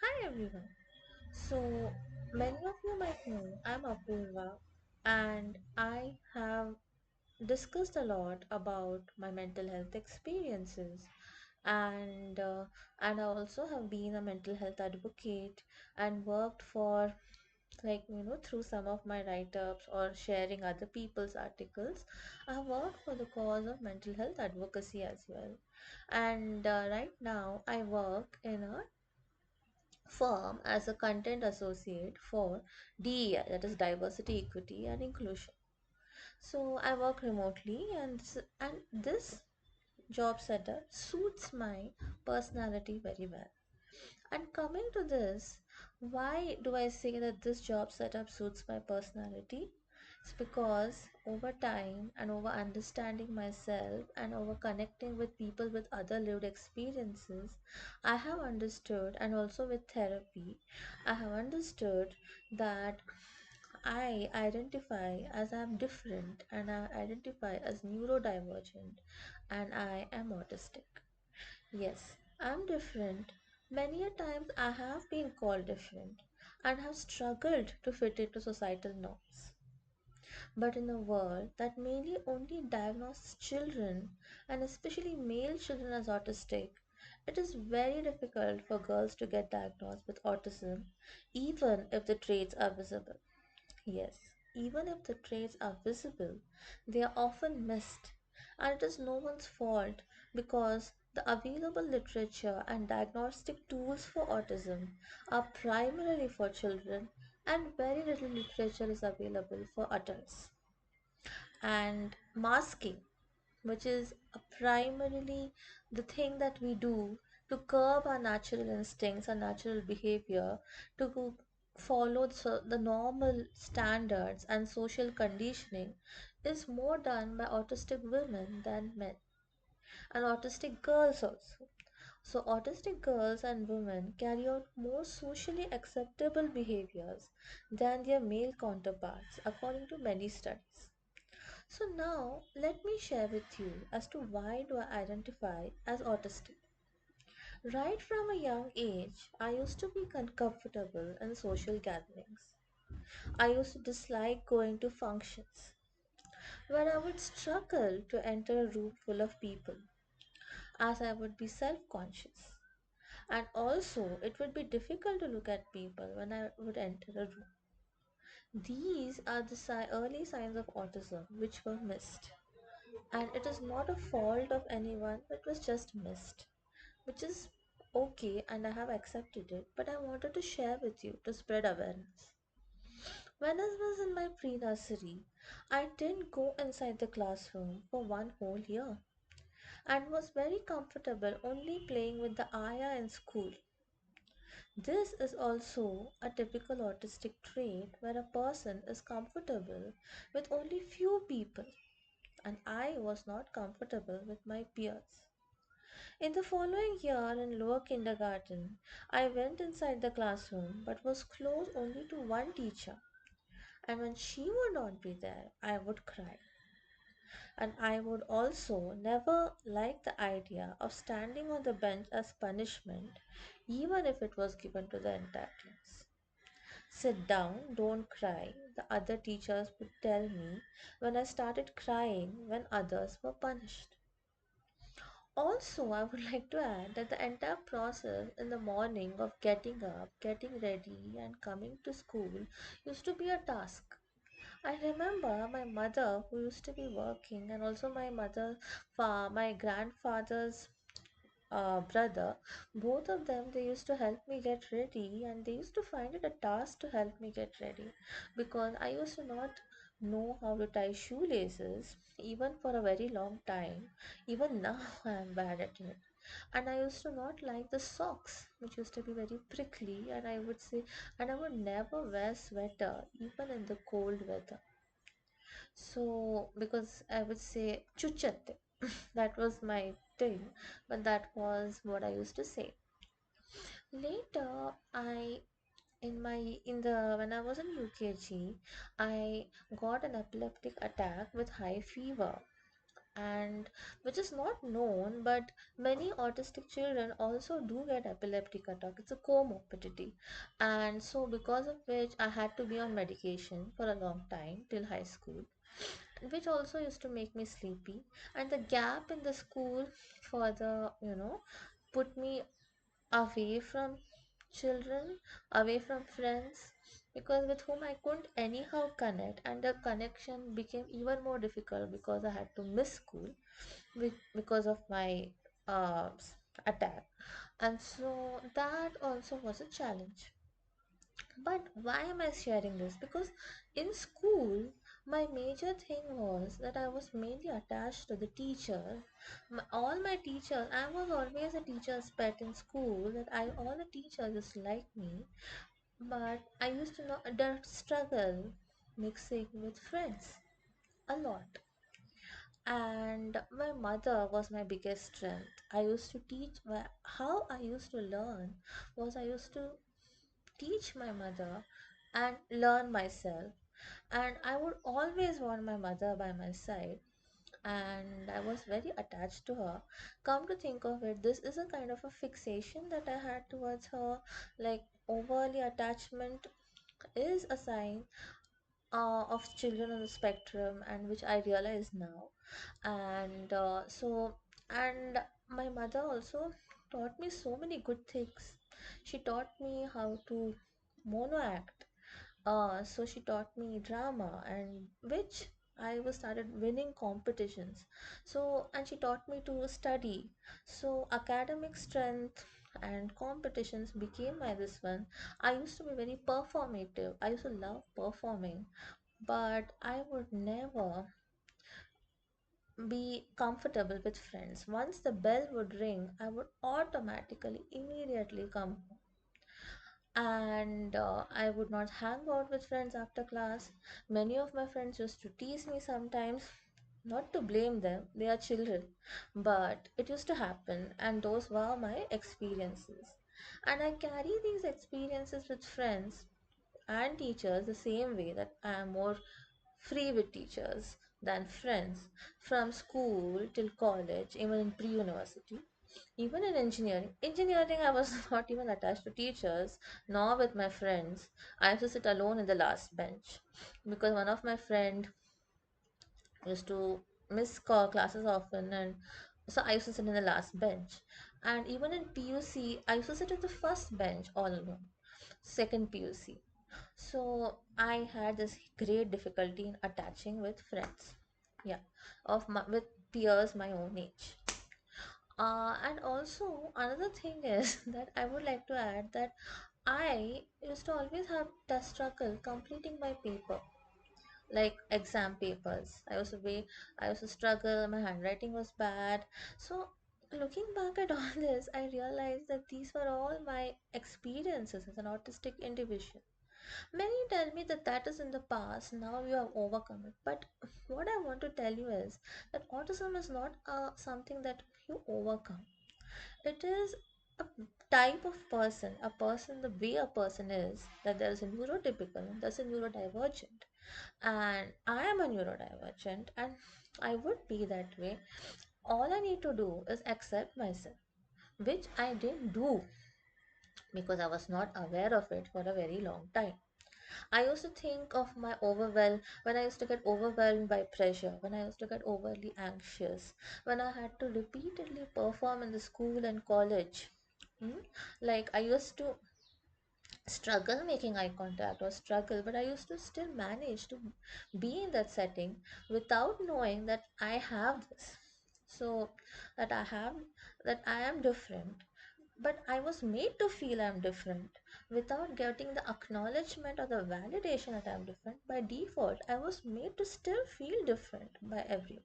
Hi everyone. So, many of you might know I'm Apurva and I have discussed a lot about my mental health experiences and I also have been a mental health advocate and worked for through some of my write-ups or sharing other people's articles. I have worked for the cause of mental health advocacy as well. And right now I work in a firm as a content associate for DEI, that is diversity, equity, and inclusion. So I work remotely, and this job setup suits my personality very well. And coming to this, why do I say that this job setup suits my personality? It's because over time and over understanding myself and over connecting with people with other lived experiences, I have understood, and also with therapy, I have understood that I identify as I'm different and I identify as neurodivergent and I am autistic. Yes, I'm different. Many a times I have been called different and have struggled to fit into societal norms. But in a world that mainly only diagnoses children, and especially male children, as autistic, it is very difficult for girls to get diagnosed with autism, even if the traits are visible. Yes, even if the traits are visible, they are often missed, and it is no one's fault because the available literature and diagnostic tools for autism are primarily for children, and very little literature is available for adults. And masking, which is primarily the thing that we do to curb our natural instincts and natural behavior, to follow the normal standards and social conditioning, is more done by autistic women than men, and autistic girls also. So, autistic girls and women carry out more socially acceptable behaviors than their male counterparts, according to many studies. So now let me share with you as to why do I identify as autistic. Right from a young age, I used to be uncomfortable in social gatherings. I used to dislike going to functions where I would struggle to enter a room full of people as I would be self-conscious. And also, it would be difficult to look at people when I would enter a room. These are the early signs of autism which were missed. And it is not a fault of anyone, it was just missed, which is okay, and I have accepted it, but I wanted to share with you to spread awareness. When I was in my pre-nursery, I didn't go inside the classroom for one whole year and was very comfortable only playing with the Aya in school. This is also a typical autistic trait where a person is comfortable with only few people, and I was not comfortable with my peers. In the following year in lower kindergarten, I went inside the classroom but was close only to one teacher, and when she would not be there, I would cry. And I would also never like the idea of standing on the bench as punishment, even if it was given to the entire class. Sit down, don't cry, the other teachers would tell me when I started crying when others were punished. Also, I would like to add that the entire process in the morning of getting up, getting ready, and coming to school used to be a task. I remember my mother, who used to be working, and also my grandfather's brother, both of them, they used to help me get ready, and they used to find it a task to help me get ready because I used to not know how to tie shoelaces even for a very long time. Even now I am bad at it. And I used to not like the socks, which used to be very prickly, and I would say, and I would never wear sweater even in the cold weather. So, because I would say chuchate, that was my thing, but that was what I used to say. Later, when I was in UKG, I got an epileptic attack with high fever, and which is not known, but many autistic children also do get epileptic attack. It's a comorbidity, and so because of which I had to be on medication for a long time till high school, which also used to make me sleepy. And the gap in the school for the put me away from children, away from friends, because with whom I couldn't anyhow connect, and the connection became even more difficult because I had to miss school because of my uh, attack. And so that also was a challenge. But why am I sharing this? Because in school, my major thing was that I was mainly attached to the teacher. All my teachers, I was always a teacher's pet in school, that all the teachers just liked me. But I used to know the struggle mixing with friends a lot. And my mother was my biggest strength. I used to teach, how I used to learn was I used to teach my mother and learn myself. And I would always want my mother by my side, and I was very attached to her. Come to think of it, this is a kind of a fixation that I had towards her. Like, overly attachment is a sign of children on the spectrum, and which I realize now. And and my mother also taught me so many good things. She taught me how to mono act. So she taught me drama, and which I was started winning competitions. So, and she taught me to study. So academic strength and competitions became my this one. I used to be very performative. I used to love performing, but I would never be comfortable with friends. Once the bell would ring, I would automatically, immediately come, and I would not hang out with friends after class. Many of my friends used to tease me sometimes, not to blame them, they are children, but it used to happen, and those were my experiences. And I carry these experiences with friends and teachers the same way, that I am more free with teachers than friends, from school till college, even in pre university. Even in engineering, I was not even attached to teachers, nor with my friends. I used to sit alone in the last bench because one of my friend used to miss classes often, and so I used to sit in the last bench. And even in PUC, I used to sit at the first bench all alone, second PUC. So I had this great difficulty in attaching with friends, yeah, with peers my own age. And also another thing is that I would like to add that I used to always have the struggle completing my paper, like exam papers. I used to struggle, my handwriting was bad. So looking back at all this, I realized that these were all my experiences as an autistic individual. Many tell me that that is in the past, now you have overcome it. But what I want to tell you is that autism is not something that you overcome. It is a type of person, the way a person is, that there is a neurotypical and there's a neurodivergent. And I am a neurodivergent, and I would be that way. All I need to do is accept myself, which I didn't do because I was not aware of it for a very long time. I used to think of my overwhelm when I used to get overwhelmed by pressure, when I used to get overly anxious, when I had to repeatedly perform in the school and college. Hmm? Like, I used to struggle making eye contact or struggle, but I used to still manage to be in that setting without knowing that I have this. So, that I have, that I am different, but I was made to feel I'm different without getting the acknowledgement or the validation that I'm different. By default, I was made to still feel different by everyone.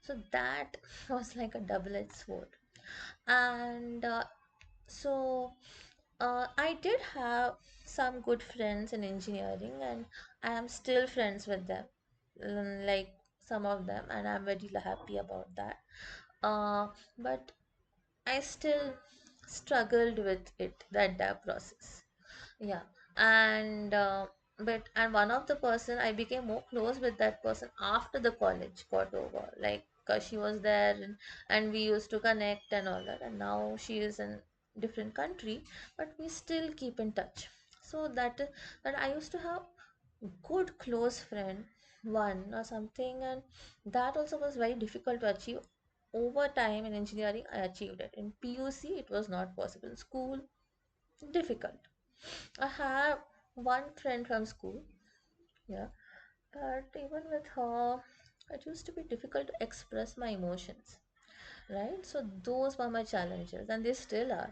So that was like a double-edged sword. And so I did have some good friends in engineering, and I am still friends with them, like some of them, and I'm very happy about that. But I still struggled with it, the entire process. Yeah, and and one of the person I became more close with that person after the college got over. Like because she was there, and we used to connect and all that, and now she is in different country, but we still keep in touch. So that I used to have good close friend, one or something, and that also was very difficult to achieve. Over time in engineering I achieved it. In PUC it was not possible. In school, difficult. I have one friend from school, yeah, but even with her, it used to be difficult to express my emotions, right? So those were my challenges, and they still are.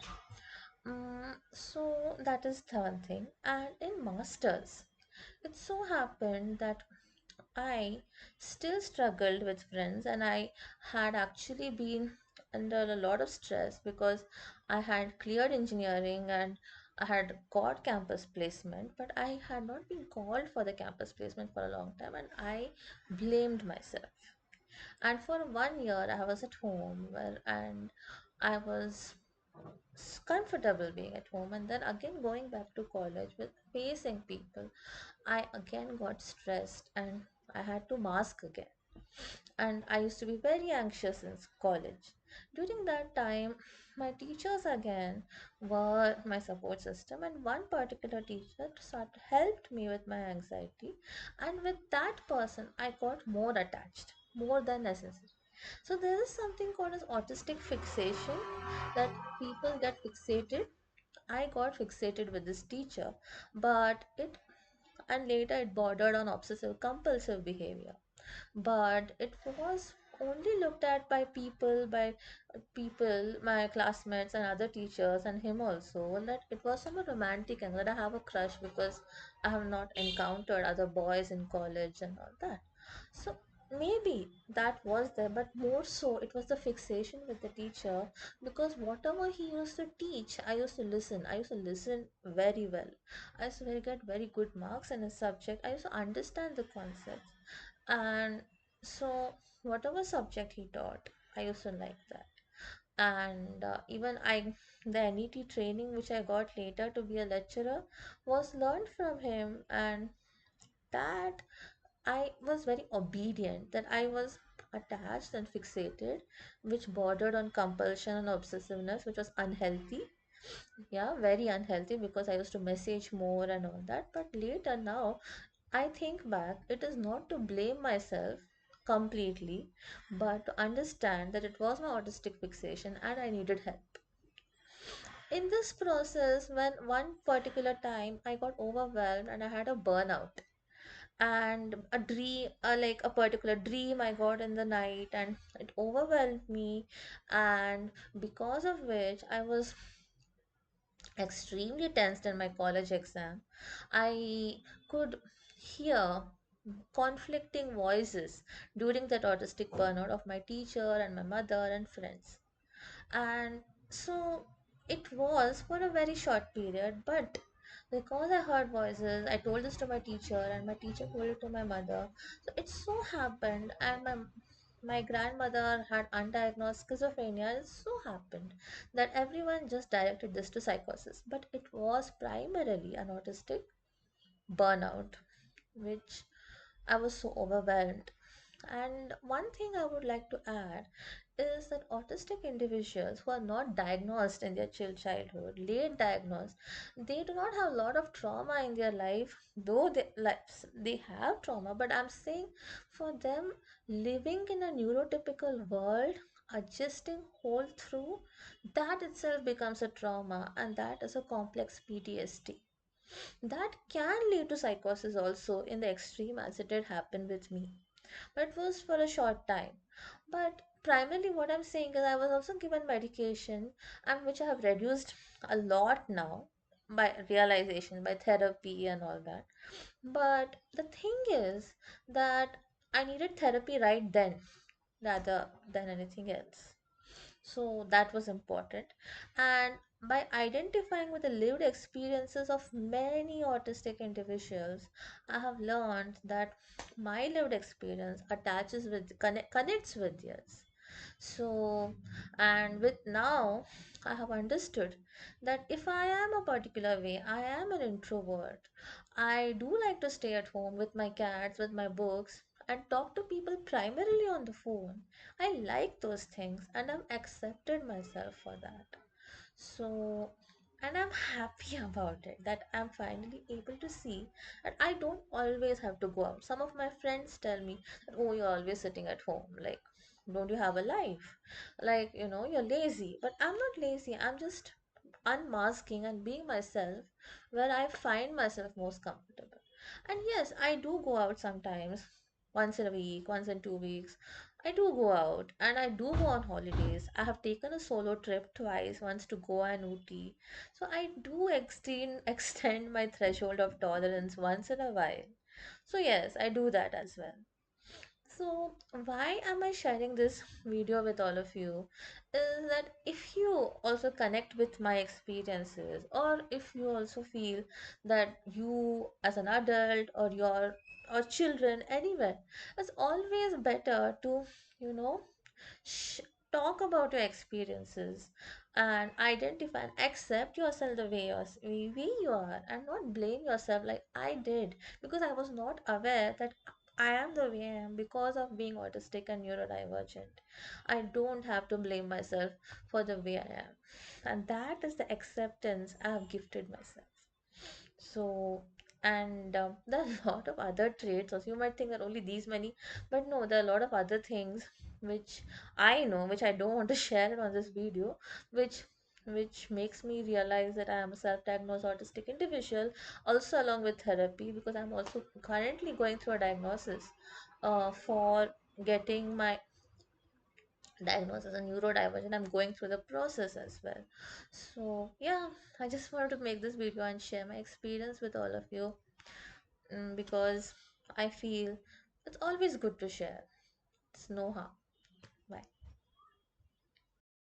So that is the one thing. And in masters, it so happened that I still struggled with friends, and I had actually been under a lot of stress because I had cleared engineering and I had got campus placement, but I had not been called for the campus placement for a long time, and I blamed myself. And for 1 year, I was at home and I was comfortable being at home, and then again going back to college with facing people, I again got stressed and I had to mask again. And I used to be very anxious in college. During that time, my teachers again were my support system, and one particular teacher helped me with my anxiety, and with that person, I got more attached, more than necessary. So there is something called as autistic fixation, that people get fixated. I got fixated with this teacher, but it and later it bordered on obsessive compulsive behavior, but it was only looked at by people, my classmates and other teachers and him also, that it was from a romantic angle, that I have a crush because I have not encountered other boys in college and all that. So maybe that was there, but more so it was the fixation with the teacher, because whatever he used to teach, I used to listen very well. I used to get very good marks in a subject. I used to understand the concepts, and so whatever subject he taught, I used to like that. And even I the NET training which I got later to be a lecturer was learned from him, and that I was very obedient, that I was attached and fixated, which bordered on compulsion and obsessiveness, which was unhealthy. Yeah, very unhealthy, because I used to message more and all that. But later now, I think back, it is not to blame myself completely, but to understand that it was my autistic fixation and I needed help. In this process, when one particular time I got overwhelmed and I had a burnout, and a dream, like a particular dream I got in the night, and it overwhelmed me, and because of which I was extremely tensed in my college exam. I could hear conflicting voices during that autistic burnout of my teacher and my mother and friends. And so it was for a very short period, but because I heard voices, I told this to my teacher, and my teacher told it to my mother. So it so happened, and my grandmother had undiagnosed schizophrenia. It so happened that everyone just directed this to psychosis, but it was primarily an autistic burnout, which I was so overwhelmed. And one thing I would like to add is that autistic individuals who are not diagnosed in their childhood, late diagnosed, they do not have a lot of trauma in their life, though they have trauma. But I'm saying, for them, living in a neurotypical world, adjusting whole through, that itself becomes a trauma, and that is a complex PTSD that can lead to psychosis also in the extreme, as it did happen with me. But it was for a short time. But primarily what I'm saying is I was also given medication, and which I have reduced a lot now by realization, by therapy and all that. But the thing is that I needed therapy right then rather than anything else. So that was important. And by identifying with the lived experiences of many autistic individuals, I have learned that my lived experience connects with theirs. So, and with now, I have understood that if I am a particular way, I am an introvert. I do like to stay at home with my cats, with my books. and talk to people primarily on the phone. I like those things and I've accepted myself for that. So, and I'm happy about it that I'm finally able to see that I don't always have to go out. Some of my friends tell me that, oh, you're always sitting at home. Like, don't you have a life? Like, you're lazy. But I'm not lazy. I'm just unmasking and being myself where I find myself most comfortable. And yes, I do go out sometimes, once in a week, once in 2 weeks. I do go out and I do go on holidays. I have taken a solo trip twice, once to Goa and Ooty. So I do extend my threshold of tolerance once in a while. So yes, I do that as well. So, why am I sharing this video with all of you? Is that if you also connect with my experiences, or if you also feel that you, as an adult, or your or children anywhere, it's always better to, you know, sh- talk about your experiences and identify and accept yourself the way you are, and not blame yourself like I did, because I was not aware that I am the way I am because of being autistic and neurodivergent. I don't have to blame myself for the way I am, and that is the acceptance I have gifted myself. So, and there are a lot of other traits. Also, you might think that only these many, but no, there are a lot of other things which I know, which I don't want to share it on this video, which which makes me realize that I am a self-diagnosed autistic individual, also along with therapy, because I'm also currently going through a diagnosis for getting my diagnosis as a neurodivergent. I'm going through the process as well. So yeah, I just wanted to make this video and share my experience with all of you, because I feel it's always good to share. It's no harm.